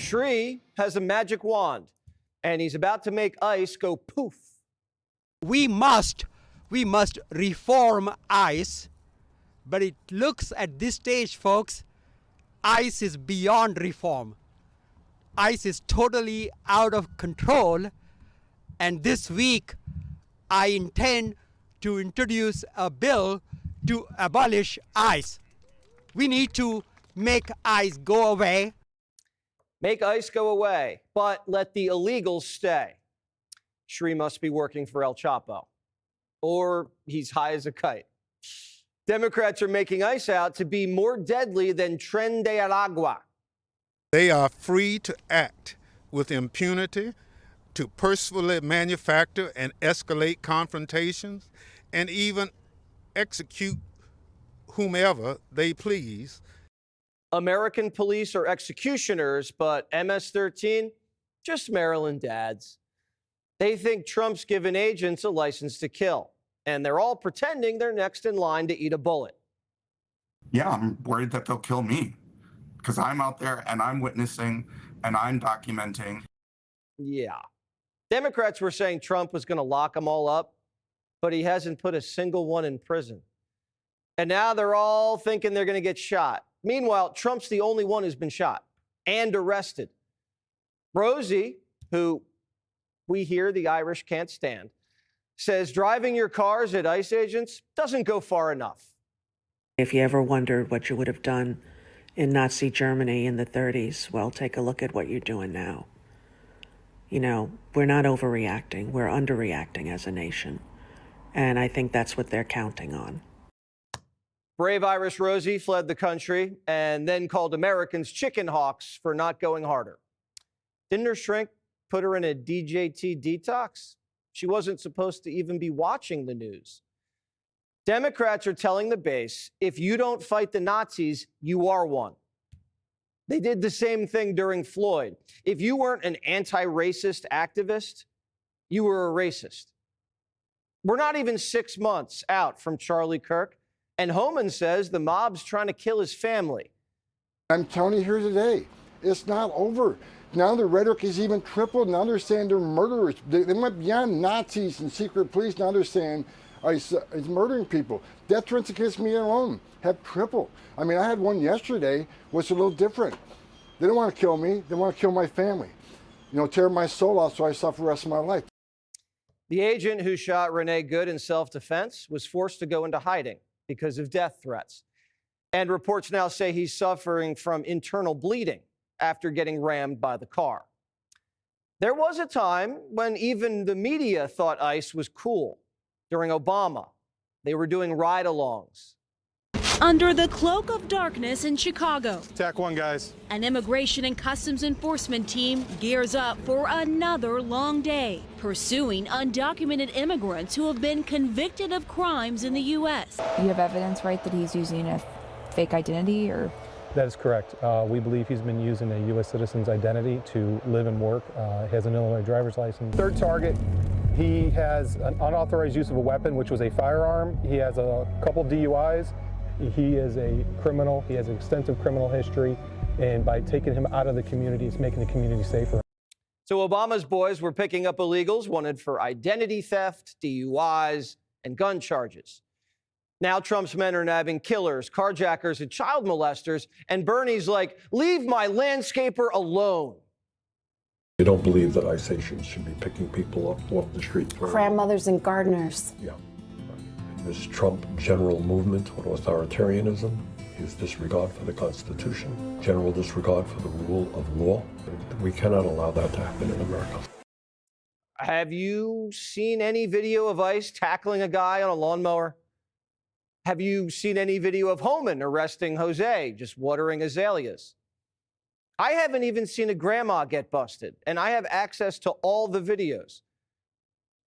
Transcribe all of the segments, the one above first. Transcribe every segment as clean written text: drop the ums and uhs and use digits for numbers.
Sri has a magic wand, and he's about to make ICE go poof. We must reform ICE, but it looks at this stage, folks, ICE is beyond reform. ICE is totally out of control, and this week I intend to introduce a bill to abolish ICE. We need to make ICE go away. Make ICE go away, but let the illegals stay. Sri must be working for El Chapo, or he's high as a kite. Democrats are making ICE out to be more deadly than Tren de Aragua. They are free to act with impunity, to purposefully manufacture and escalate confrontations, and even execute whomever they please. American police are executioners, but MS-13, just Maryland dads. They think Trump's given agents a license to kill, and they're all pretending they're next in line to eat a bullet. Yeah, I'm worried that they'll kill me because I'm out there and I'm witnessing and I'm documenting. Yeah. Democrats were saying Trump was going to lock them all up, but he hasn't put a single one in prison. And now they're all thinking they're going to get shot. Meanwhile, Trump's the only one who's been shot and arrested. Rosie, who we hear the Irish can't stand, says driving your cars at ICE agents doesn't go far enough. If you ever wondered what you would have done in Nazi Germany in the 30s, well, take a look at what you're doing now. You know, we're not overreacting. We're underreacting as a nation. And I think that's what they're counting on. Brave Irish Rosie fled the country and then called Americans chicken hawks for not going harder. Didn't her shrink put her in a DJT detox? She wasn't supposed to even be watching the news. Democrats are telling the base, if you don't fight the Nazis, you are one. They did the same thing during Floyd. If you weren't an anti-racist activist, you were a racist. We're not even 6 months out from Charlie Kirk, and Homan says the mob's trying to kill his family. I'm telling you here today, it's not over. Now the rhetoric is even tripled. Now they're saying they're murderers. They went beyond Nazis and secret police. Now they're saying ICE is murdering people. Death threats against me alone have tripled. I mean, I had one yesterday, was a little different. They don't want to kill me. They want to kill my family. You know, tear my soul out so I suffer the rest of my life. The agent who shot Renee Good in self-defense was forced to go into hiding because of death threats. And reports now say he's suffering from internal bleeding after getting rammed by the car. There was a time when even the media thought ICE was cool. During Obama, they were doing ride-alongs. Under the cloak of darkness in Chicago, Attack one, guys. an immigration and customs enforcement team gears up for another long day, pursuing undocumented immigrants who have been convicted of crimes in the U.S. You have evidence, right, that he's using a fake identity or? That is correct. We believe he's been using a U.S. citizen's identity to live and work. He has an Illinois driver's license. Third target, he has an unauthorized use of a weapon, which was a firearm. He has a couple DUIs. He is a criminal. He has an extensive criminal history. And by taking him out of the community, it's making the community safer. So Obama's boys were picking up illegals wanted for identity theft, DUIs, and gun charges. Now Trump's men are nabbing killers, carjackers, and child molesters. And Bernie's like, leave my landscaper alone. I don't believe that ICE agents should be picking people up off the street. Grandmothers and gardeners. Yeah. This Trump general movement on authoritarianism, his disregard for the Constitution, general disregard for the rule of law. We cannot allow that to happen in America. Have you seen any video of ICE tackling a guy on a lawnmower? Have you seen any video of Homan arresting Jose, just watering azaleas? I haven't even seen a grandma get busted, and I have access to all the videos.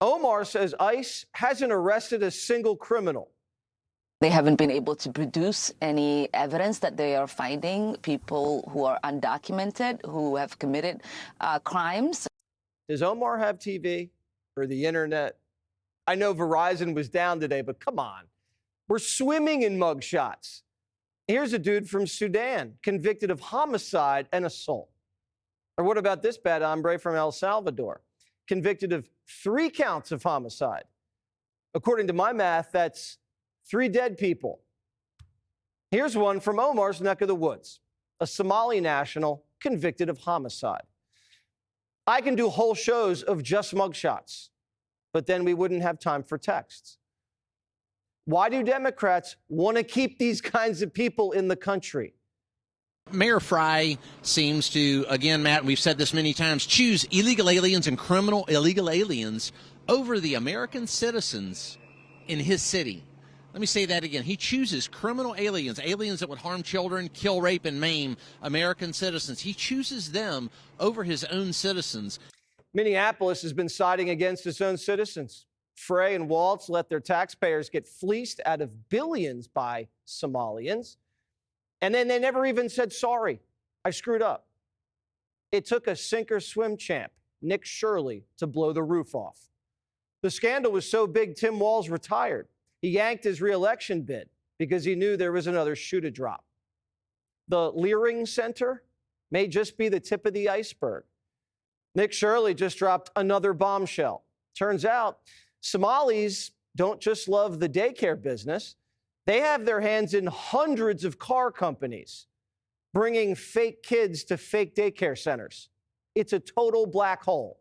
Omar says ICE hasn't arrested a single criminal. They haven't been able to produce any evidence that they are finding people who are undocumented, who have committed crimes. Does Omar have TV or the internet? I know Verizon was down today, but come on. We're swimming in mugshots. Here's a dude from Sudan convicted of homicide and assault. Or what about this bad hombre from El Salvador, convicted of 3 counts of homicide? According to my math, that's 3 dead people. Here's one from Omar's neck of the woods, a Somali national convicted of homicide. I can do whole shows of just mugshots, but then we wouldn't have time for texts. Why do Democrats want to keep these kinds of people in the country? Mayor Fry seems to, again, Matt, we've said this many times, choose illegal aliens and criminal illegal aliens over the American citizens in his city. Let me say that again. He chooses criminal aliens, aliens that would harm children, kill, rape, and maim American citizens. He chooses them over his own citizens. Minneapolis has been siding against its own citizens. Frey and Walz let their taxpayers get fleeced out of billions by Somalians. And then they never even said, sorry, I screwed up. It took a sink or swim champ, Nick Shirley, to blow the roof off. The scandal was so big, Tim Walz retired. He yanked his reelection bid because he knew there was another shoe to drop. The Leering Center may just be the tip of the iceberg. Nick Shirley just dropped another bombshell. Turns out Somalis don't just love the daycare business. They have their hands in hundreds of car companies, bringing fake kids to fake daycare centers. It's a total black hole.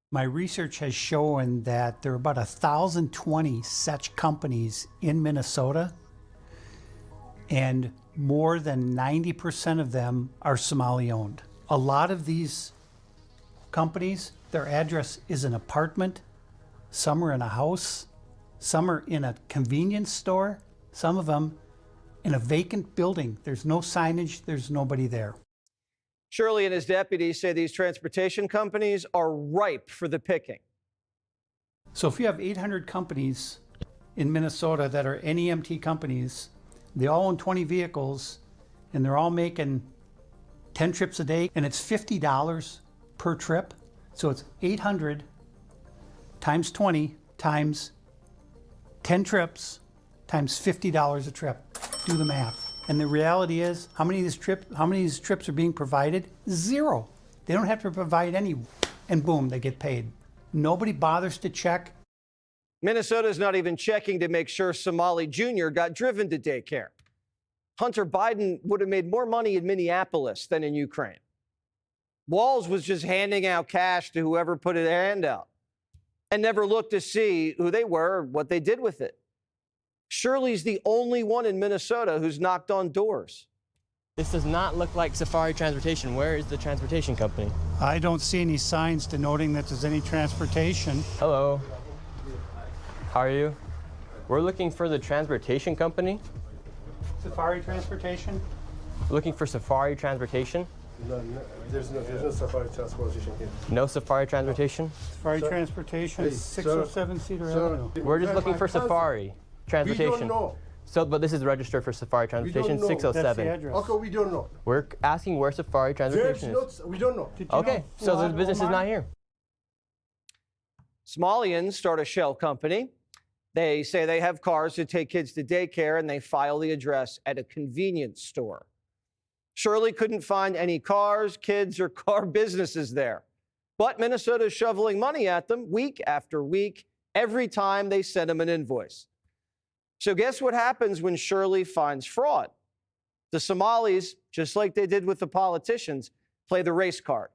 My research has shown that there are about 1,020 such companies in Minnesota, and more than 90% of them are Somali-owned. A lot of these companies, their address is an apartment, some are in a house, some are in a convenience store, some of them in a vacant building. There's no signage, there's nobody there. Shirley and his deputies say these transportation companies are ripe for the picking. So if you have 800 companies in Minnesota that are NEMT companies, they all own 20 vehicles, and they're all making 10 trips a day, and it's $50 per trip. So it's 800 times 20 times 10 trips times $50 a trip. Do the math. And the reality is, how many of these trips are being provided? 0. They don't have to provide any, and boom, they get paid. Nobody bothers to check. Minnesota's not even checking to make sure Somali Jr. got driven to daycare. Hunter Biden would have made more money in Minneapolis than in Ukraine. Walz was just handing out cash to whoever put a hand out and never looked to see who they were or what they did with it. Shirley's the only one in Minnesota who's knocked on doors. This does not look like Safari Transportation. Where is the transportation company? I don't see any signs denoting that there's any transportation. Hello. How are you? We're looking for the transportation company. Safari Transportation? Looking for Safari Transportation? No, there's no Safari Transportation here. No Safari Transportation? Safari Transportation, 607 Cedar Avenue. We're just looking for Safari Transportation. We don't know. So, but this is registered for Safari Transportation, 607. That's the address. Okay, we don't know. We're asking where Safari Transportation is. We don't know. Okay, so the business is not here. Somalians start a shell company. They say they have cars to take kids to daycare, and they file the address at a convenience store. Shirley couldn't find any cars, kids, or car businesses there. But Minnesota's shoveling money at them week after week, every time they send them an invoice. So guess what happens when Shirley finds fraud? The Somalis, just like they did with the politicians, play the race card.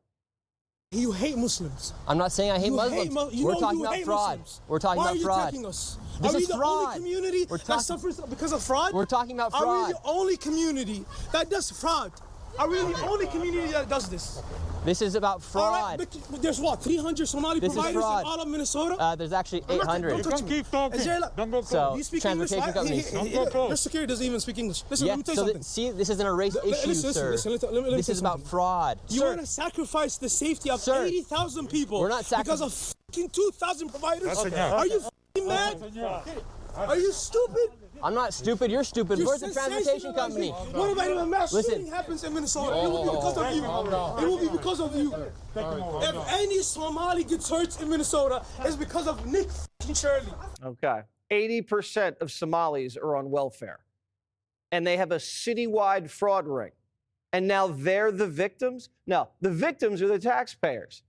You hate Muslims. I'm not saying I hate Muslims. We're talking about fraud. We're talking about fraud. Why are you attacking us? This are we is the fraud. only community that suffers because of fraud? We're talking about fraud. Are we the only community that does fraud? Are we the only community that does this? This is about fraud. All right, but there's what, 300 Somali providers in all of Minnesota? There's actually 800. Don't keep talking. So, you speak transportation English? companies. Your security doesn't even speak English. Listen, let me tell you something. See, this isn't a race issue, sir. This is about fraud. You want to sacrifice the safety of 80,000 people because of fucking 2,000 providers? Are you fucking mad? Are you stupid? I'm not stupid. You're stupid. Where's the transportation company? What about if a mass shooting happens in Minnesota? It will be because of you. It will be because of you. If any Somali gets hurt in Minnesota, it's because of Nick Shirley. Okay. 80% of Somalis are on welfare. And they have a citywide fraud ring. And now they're the victims? No, the victims are the taxpayers.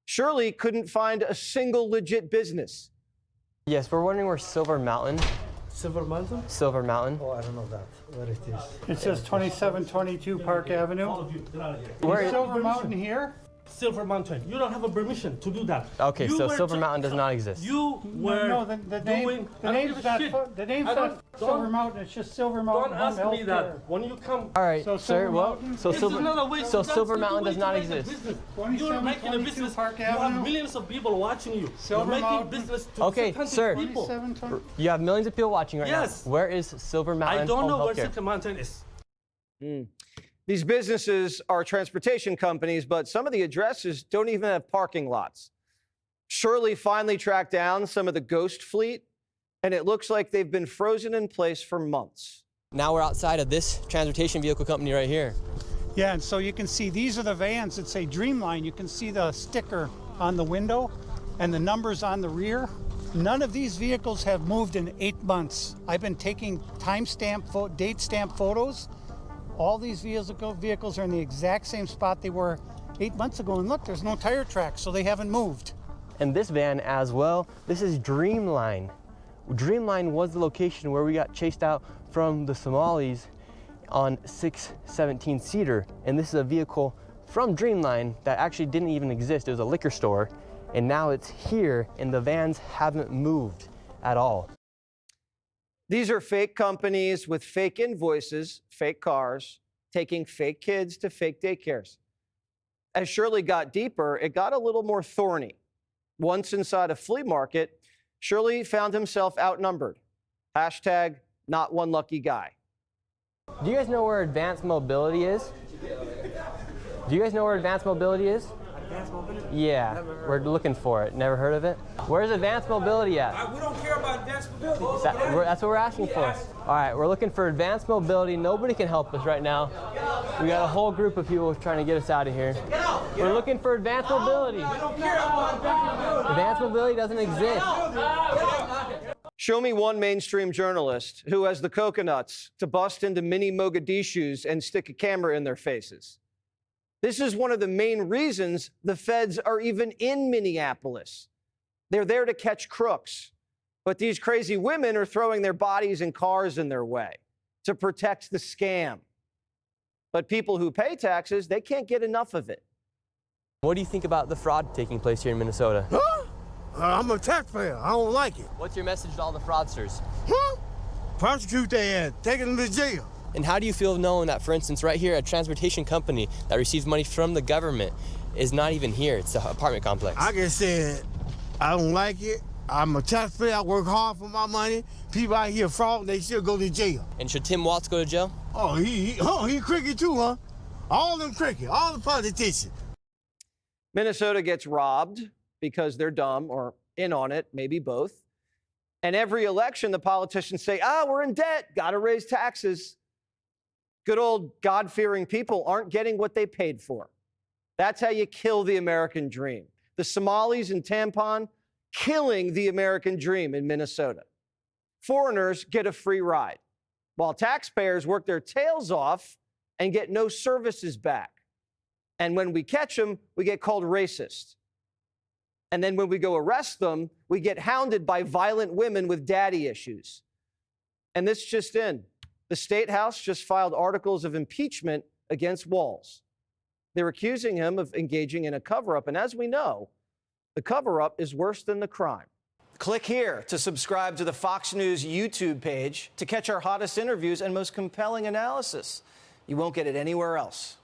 Shirley couldn't find a single legit business. Yes, we're wondering where Silver Mountain. Silver Mountain? Silver Mountain. Oh, I don't know that. Where it is? It says 2722 Park Avenue. All of you, get out of here. Where Is Silver Mountain here? Silver Mountain. You don't have a permission to do that. Okay, You so were Silver ju- Mountain does not exist. You were No, the name, doing. the I don't name's give a not, shit. the name's I don't- not Silver don't- Mountain, it's just Silver Mountain Don't Home ask me Healthcare. that. When you come. All right, So sir. Silver Well, Mountain- so It's another way so that's Silver the Mountain way does to not make a exist. business. You're making a business. Park You have Avenue. millions of people watching you. Silver You're making Mountain. business to Okay, 600 sir. people. 2720. You have millions of people watching right Yes. now. Where is Silver Mountain I don't Home know where Healthcare? Silver Mountain is. These businesses are transportation companies, but some of the addresses don't even have parking lots. Shirley finally tracked down some of the ghost fleet, and it looks like they've been frozen in place for months. Now we're outside of this transportation vehicle company right here. Yeah, and so you can see these are the vans that say Dreamline. You can see the sticker on the window and the numbers on the rear. None of these vehicles have moved in 8 months. I've been taking date stamp photos. All these vehicles are in the exact same spot they were 8 months ago. And look, there's no tire tracks, so they haven't moved. And this van as well, this is Dreamline. Dreamline was the location where we got chased out from the Somalis on 617 Cedar. And this is a vehicle from Dreamline that actually didn't even exist. It was a liquor store. And now it's here and the vans haven't moved at all. These are fake companies with fake invoices, fake cars, taking fake kids to fake daycares. As Shirley got deeper, it got a little more thorny. Once inside a flea market, Shirley found himself outnumbered. Hashtag not one lucky guy. Do you guys know where advanced mobility is? Do you guys know where advanced mobility is? Advanced mobility? Yeah, we're looking for it. Never heard of it? Where's advanced mobility at? We don't care about advanced mobility. That's what we're asking for. All right, we're looking for advanced mobility. Nobody can help us right now. We got a whole group of people trying to get us out of here. We're looking for advanced mobility. We don't care about advanced mobility. Advanced mobility doesn't exist. Show me one mainstream journalist who has the coconuts to bust into mini Mogadishus and stick a camera in their faces. This is one of the main reasons the feds are even in Minneapolis. They're there to catch crooks. But these crazy women are throwing their bodies and cars in their way to protect the scam. But people who pay taxes, they can't get enough of it. What do you think about the fraud taking place here in Minnesota? Huh? I'm a taxpayer. I don't like it. What's your message to all the fraudsters? Huh? Prosecute their ass. Take them to jail. And how do you feel knowing that, for instance, right here, a transportation company that receives money from the government is not even here? It's the apartment complex. I just said I don't like it. I'm a taxpayer. I work hard for my money. People out here fraud, they should go to jail. And should Tim Walz go to jail? Oh, he cricket too, huh? All them cricket, all the politicians. Minnesota gets robbed because they're dumb or in on it, maybe both. And every election, the politicians say, we're in debt, got to raise taxes. Good old God-fearing people aren't getting what they paid for. That's how you kill the American dream. The Somalis in Tampon killing the American dream in Minnesota. Foreigners get a free ride, while taxpayers work their tails off and get no services back. And when we catch them, we get called racist. And then when we go arrest them, we get hounded by violent women with daddy issues. And this just in. The State House just filed articles of impeachment against Walz. They're accusing him of engaging in a cover-up. And as we know, the cover-up is worse than the crime. Click here to subscribe to the Fox News YouTube page to catch our hottest interviews and most compelling analysis. You won't get it anywhere else.